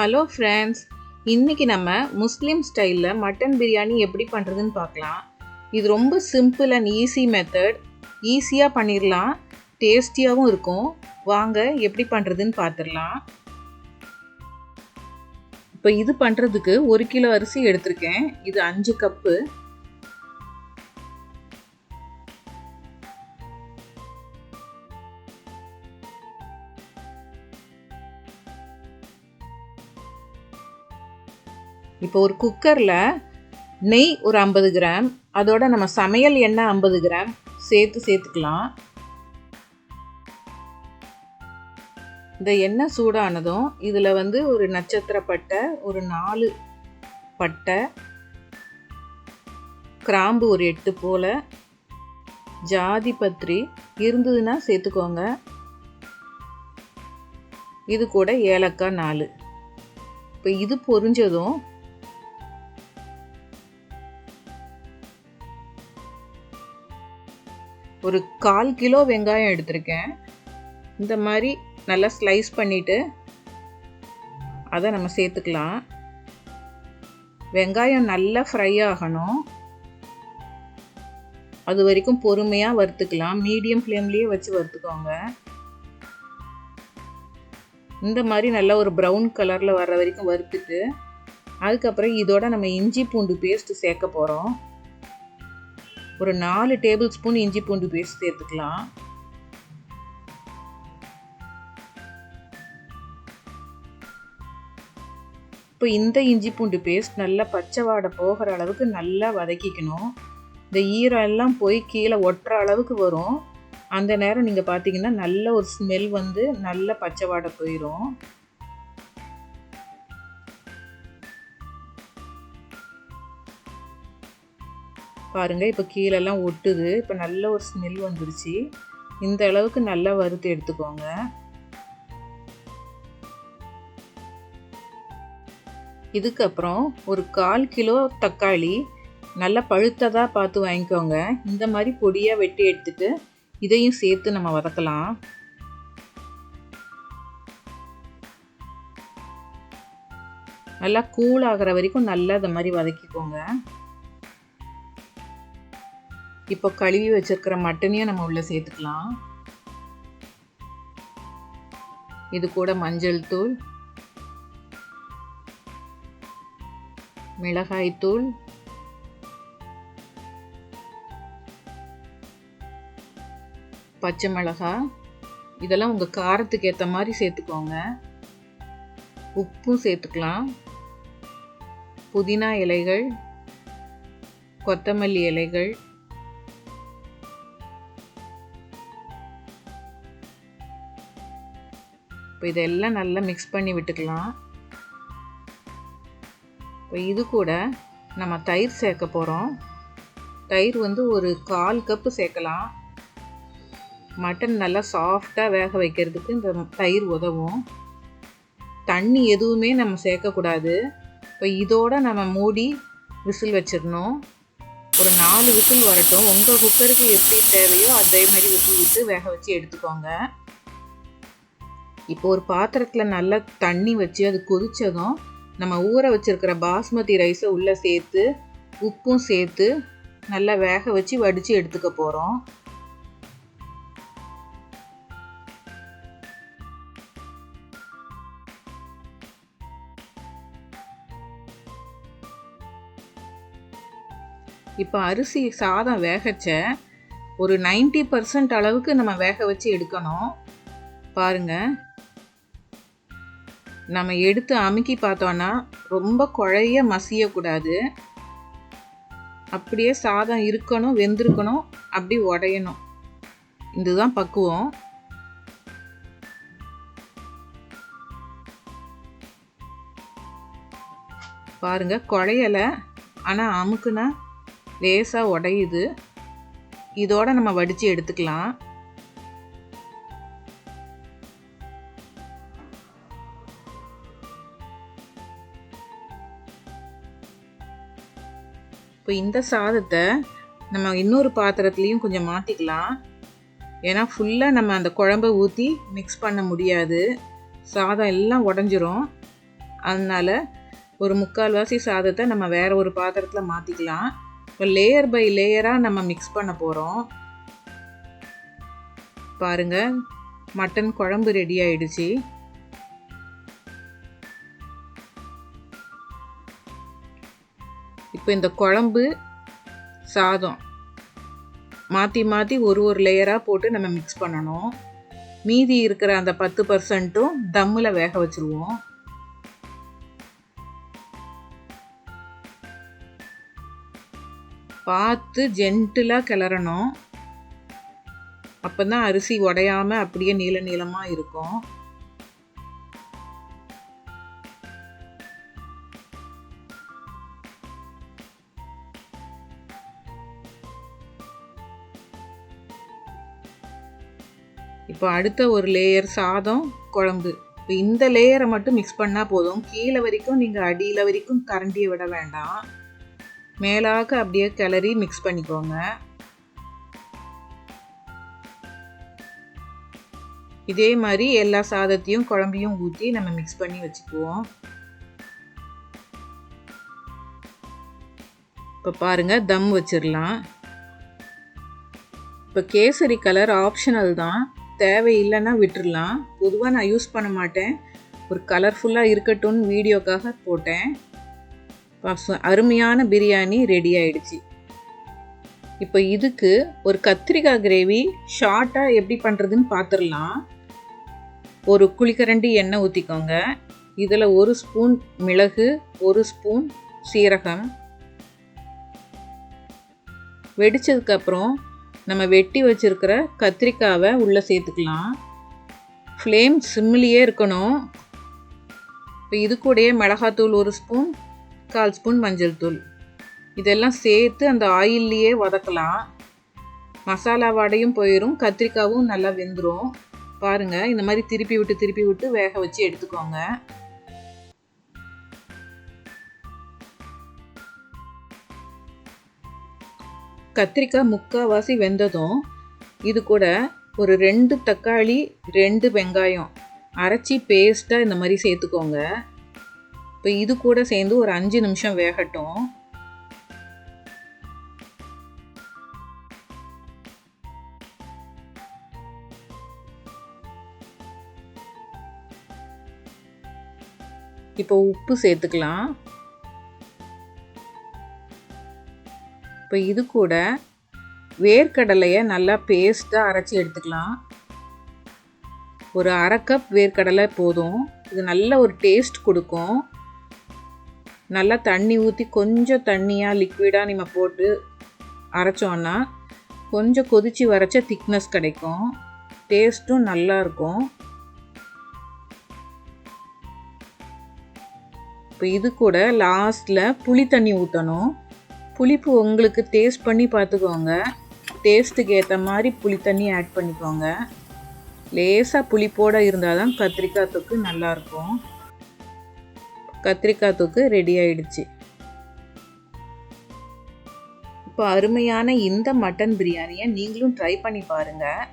Hello friends, இன்றைக்கி நம்ம முஸ்லீம் ஸ்டைலில் மட்டன் பிரியாணி எப்படி பண்ணுறதுன்னு பார்க்கலாம். இது ரொம்ப சிம்பிள் அண்ட் ஈஸி மெத்தட். ஈஸியாக பண்ணிடலாம், டேஸ்டியாகவும் இருக்கும். வாங்க எப்படி பண்ணுறதுன்னு பார்த்துடலாம். இப்போ இது பண்ணுறதுக்கு 1 கிலோ அரிசி எடுத்திருக்கேன். இது 5 கப்பு. இப்போ ஒரு குக்கரில் நெய் ஒரு 50 கிராம், அதோட நம்ம சமையல் எண்ணெய் 50 கிராம் சேர்த்துக்கலாம். இந்த எண்ணெய் சூடானதும் இதில் ஒரு நட்சத்திர பட்டை, ஒரு 4 பட்டை, கிராம்பு ஒரு 8 போல், ஜாதி பத்திரி இருந்ததுன்னா சேர்த்துக்கோங்க. இது கூட ஏலக்காய் 4. இப்போ இது பொரிஞ்சதும் ஒரு 1/4 கிலோ வெங்காயம் எடுத்திருக்கேன். இந்த மாதிரி நல்லா ஸ்லைஸ் பண்ணிவிட்டு அதை நம்ம சேர்த்துக்கலாம். வெங்காயம் நல்லா ஃப்ரை ஆகணும், அது வரைக்கும் பொறுமையாக வறுத்துக்கலாம். மீடியம் ஃப்ளேம்லேயே வச்சு வறுத்துக்கோங்க. இந்த மாதிரி நல்லா ஒரு ப்ரௌன் கலரில் வர்ற வரைக்கும் வறுத்துட்டு அதுக்கப்புறம் இதோட நம்ம இஞ்சி பூண்டு பேஸ்ட்டு சேர்க்க போகிறோம். ஒரு 4 டேபிள் ஸ்பூன் இஞ்சி பூண்டு பேஸ்ட் சேர்த்துக்கலாம். இப்போ இந்த இஞ்சி பூண்டு பேஸ்ட் நல்லா பச்சை வாடை போகிற அளவுக்கு நல்லா வதக்கிக்கணும். இந்த ஈரம் எல்லாம் போய் கீழே ஒட்டுற அளவுக்கு வரும். அந்த நேரம் நீங்கள் பார்த்தீங்கன்னா நல்ல ஒரு ஸ்மெல் நல்ல பச்சை வாடை போயிடும். பாருங்கள், இப்போ கீழெல்லாம் ஒட்டுது. இப்போ நல்ல ஒரு ஸ்மெல் வந்துருச்சு. இந்த அளவுக்கு நல்லா வறுத்து எடுத்துக்கோங்க. இதுக்கப்புறம் ஒரு 1/4 கிலோ தக்காளி நல்லா பழுத்ததாக பார்த்து வாங்கிக்கோங்க. இந்த மாதிரி பொடியாக வெட்டி எடுத்துட்டு இதையும் சேர்த்து நம்ம வதக்கலாம். நல்லா கூல் ஆகிற வரைக்கும் நல்லா இந்த மாதிரி வதக்கிக்கோங்க. இப்போ கழுவி வச்சிருக்கிற மட்டனையும் நம்ம உள்ளே சேர்த்துக்கலாம். இது கூட மஞ்சள் தூள், மிளகாய் தூள், பச்சை மிளகாய், இதெல்லாம் உங்கள் காரத்துக்கு ஏற்ற மாதிரி சேர்த்துக்கோங்க. உப்பும் சேர்த்துக்கலாம். புதினா இலைகள், கொத்தமல்லி இலைகள், இப்போ இதெல்லாம் நல்லா மிக்ஸ் பண்ணி விட்டுக்கலாம். இப்போ இது கூட நம்ம தயிர் சேர்க்க போகிறோம். தயிர் ஒரு 1/4 கப்பு சேர்க்கலாம். மட்டன் நல்லா சாஃப்டாக வேக வைக்கிறதுக்கு இந்த தயிர் உதவும். தண்ணி எதுவுமே நம்ம சேர்க்கக்கூடாது. இப்போ இதோட நம்ம மூடி விசில் வச்சிடணும். ஒரு 4 விசில் வரட்டும். உங்கள் குக்கருக்கு எப்படி தேவையோ அதே மாதிரி விசில் விட்டு வேக வச்சு எடுத்துக்கோங்க. இப்போ ஒரு பாத்திரத்தில் நல்லா தண்ணி வச்சு அது கொதித்ததும் நம்ம ஊற வச்சுருக்கிற பாஸ்மதி ரைஸை உள்ளே சேர்த்து உப்பும் சேர்த்து நல்லா வேக வச்சு வடித்து எடுத்துக்க போகிறோம். இப்போ அரிசி சாதம் வேகச்ச ஒரு 90% அளவுக்கு நம்ம வேக வச்சு எடுக்கணும். பாருங்கள், நம்ம எடுத்து அமுக்கி பார்த்தோன்னா ரொம்ப குழைய மசியக்கூடாது. அப்படியே சாதம் இருக்கணும், வெந்திருக்கணும், அப்படி உடையணும். இதுதான் பக்குவம். பாருங்க, குழையலை, ஆனால் அமுக்குனா லேசாக உடையுது. இதோட நம்ம வடித்து எடுத்துக்கலாம். இப்போ இந்த சாதத்தை நம்ம இன்னொரு பாத்திரத்துலேயும் கொஞ்சம் மாற்றிக்கலாம். ஏன்னா ஃபுல்லாக நம்ம அந்த குழம்பை ஊற்றி மிக்ஸ் பண்ண முடியாது, சாதம் எல்லாம் உடஞ்சிரும். அதனால் ஒரு 3/4 சாதத்தை நம்ம வேறு ஒரு பாத்திரத்தில் மாற்றிக்கலாம். இப்போ லேயர் பை லேயராக நம்ம மிக்ஸ் பண்ண போகிறோம். பாருங்கள், மட்டன் குழம்பு ரெடி ஆயிடுச்சு. இப்போ இந்த குழம்பு சாதம் மாற்றி மாற்றி ஒரு லேயராக போட்டு நம்ம மிக்ஸ் பண்ணணும். மீதி இருக்கிற அந்த 10% தம்மில் வேக வச்சுருவோம். பார்த்து ஜென்டிலாக கிளறணும். அப்போ தான் அரிசி உடையாமல் அப்படியே நீள நீளமாக இருக்கும். இப்போ அடுத்த ஒரு லேயர் சாதம் குழம்பு. இப்போ இந்த லேயரை மட்டும் மிக்ஸ் பண்ணால் போதும். கீழே வரைக்கும் நீங்கள் அடியில் வரைக்கும் கரண்டியை விட வேண்டாம். மேலாக அப்படியே கிளறி மிக்ஸ் பண்ணிக்கோங்க. இதே மாதிரி எல்லா சாதத்தையும் குழம்பையும் ஊற்றி நம்ம மிக்ஸ் பண்ணி வச்சுக்குவோம். இப்போ பாருங்கள், தம் வச்சிடலாம். இப்போ கேசரி கலர் ஆப்ஷனல் தான், தேவையில்லைன்னா விட்டுடலாம். பொதுவாக நான் யூஸ் பண்ண மாட்டேன், ஒரு கலர்ஃபுல்லாக இருக்கட்டும்னு வீடியோக்காக போட்டேன். அருமையான பிரியாணி ரெடி ஆயிடுச்சு. இப்போ இதுக்கு ஒரு கத்திரிக்காய் கிரேவி ஷார்ட்டாக எப்படி பண்ணுறதுன்னு பார்த்துடலாம். ஒரு குழிக்கரண்டி எண்ணெய் ஊற்றிக்கோங்க. இதில் 1 ஸ்பூன் மிளகு, 1 ஸ்பூன் சீரகம் வெடித்ததுக்கப்புறம் நம்ம வெட்டி வச்சுருக்கிற கத்திரிக்காவை உள்ளே சேர்த்துக்கலாம். ஃப்ளேம் சிம்மிலேயே இருக்கணும். இப்போ இது கூடயே மிளகாத்தூள் 1 ஸ்பூன், 1/4 ஸ்பூன் மஞ்சள் தூள் இதெல்லாம் சேர்த்து அந்த ஆயில்லையே வதக்கலாம். மசாலா வாடையும் போயிடும், கத்திரிக்காவும் நல்லா வெந்துடும். பாருங்கள், இந்த மாதிரி திருப்பி விட்டு வேக வச்சு எடுத்துக்கோங்க. கத்திரிக்காய் 3/4 வெந்ததும் இது கூட ஒரு 2 தக்காளி, 2 வெங்காயம் அரைச்சி பேஸ்ட்டாக இந்த மாதிரி சேர்த்துக்கோங்க. இப்போ இது கூட சேர்ந்து ஒரு 5 நிமிஷம் வேகட்டும். இப்போ உப்பு சேர்த்துக்கலாம். இப்போ இது கூட வேர்க்கடலையை நல்லா பேஸ்ட்டாக அரைச்சி எடுத்துக்கலாம். ஒரு 1/2 கப் வேர்க்கடலை போதும். இது நல்ல ஒரு டேஸ்ட் கொடுக்கும். நல்லா தண்ணி ஊற்றி கொஞ்சம் தண்ணியாக லிக்விடாக நம்ம போட்டு அரைச்சோன்னா கொஞ்சம் கொதித்து வரைச்ச திக்னஸ் கிடைக்கும். டேஸ்ட்டும் நல்லாயிருக்கும். இப்போ இது கூட லாஸ்ட்டில் புளி தண்ணி ஊற்றணும். புளிப்பு உங்களுக்கு டேஸ்ட் பண்ணி பார்த்துக்கோங்க. டேஸ்ட்டுக்கு ஏற்ற மாதிரி புளி தண்ணி ஆட் பண்ணிக்கோங்க. லேசாக புளிப்போடு இருந்தால் தான் கத்திரிக்காய் தொக்கு நல்லாயிருக்கும். கத்திரிக்காய் தொக்கு ரெடி ஆயிடுச்சு. இப்போ அருமையான இந்த மட்டன் பிரியாணியை நீங்களும் ட்ரை பண்ணி பாருங்கள்.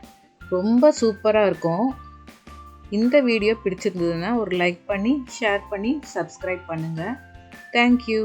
ரொம்ப சூப்பராக இருக்கும். இந்த வீடியோ பிடிச்சிருந்ததுன்னா ஒரு லைக் பண்ணி, ஷேர் பண்ணி, சப்ஸ்கிரைப் பண்ணுங்கள். தேங்க்யூ.